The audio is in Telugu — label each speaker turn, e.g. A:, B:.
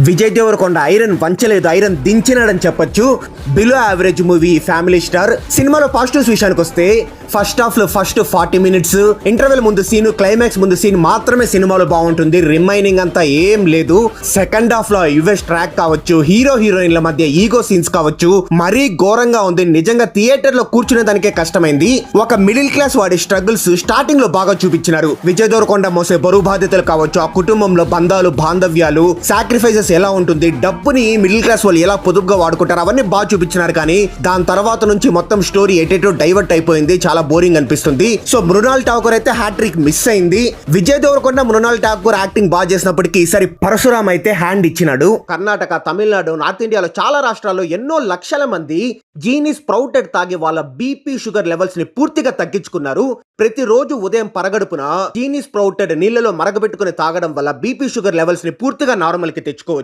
A: విజయ్ దేవరకొండ ఐరన్ వంచలేదు, ఐరన్ దించినాడని చెప్పొచ్చు. Below average movie family star. సినిమాలో పాజిటివ్స్ విషయానికి వస్తే ఫస్ట్ హాఫ్ లో ఫస్ట్ 40 మినిట్స్ ఇంటర్వెల్ ముందు సీన్, క్లైమాక్స్ ముందు సీన్ మాత్రమే సినిమాలో బాగుంటుంది. రిమైనింగ్ అంతా ఏం లేదు. సెకండ్ హాఫ్ లో యుఎస్ ట్రాక్ కావచ్చు, హీరో హీరోయిన్ల మధ్య ఈగో సీన్స్ కావచ్చు, మరీ ఘోరంగా ఉంది. నిజంగా థియేటర్ లో కూర్చునే దానికే కష్టమైంది. ఒక మిడిల్ క్లాస్ వాడి స్ట్రగుల్స్ స్టార్టింగ్ లో బాగా చూపించినారు. విజయ్ దేవరకొండ మోసే బరువు బాధ్యతలు కావచ్చు, ఆ కుటుంబంలో బంధాలు, బాంధవ్యాలు, సాక్రిఫైసెస్ ఎలా ఉంటుంది, డబ్బుని మిడిల్ క్లాస్ వాళ్ళు ఎలా పొదుపుగా వాడుకుంటారు, అవన్నీ బాగా చూపించినారు. కానీ దాని తర్వాత నుంచి మొత్తం స్టోరీ ఎటెటో డైవర్ట్ అయిపోయింది. చాలా బోరింగ్ అనిపిస్తుంది. సో మృణాల్ ఠాకూర్ అయితే హ్యాట్రిక్ మిస్ అయింది. విజయ్ దేవరకొండ, మృణాల్ ఠాకూర్ యాక్టింగ్ బాగా చేసినప్పటికీ ఈసారి పరశురామ్ అయితే హ్యాండ్ ఇచ్చినాడు. కర్ణాటక, తమిళనాడు, నార్త్ ఇండియాలో చాలా రాష్ట్రాల్లో ఎన్నో లక్షల మంది జీనీ స్ప్రౌటెడ్ తాగి వాళ్ళ బీపీ, షుగర్ లెవెల్స్ ని పూర్తిగా తగ్గించుకున్నారు. ప్రతిరోజు ఉదయం పరగడుపున జీనీ స్ప్రౌటెడ్ నీళ్లలో మరగబెట్టుకుని తాగడం వల్ల బీపీ, షుగర్ లెవెల్స్ ని పూర్తిగా నార్మల్ కి తెచ్చుకోవచ్చు.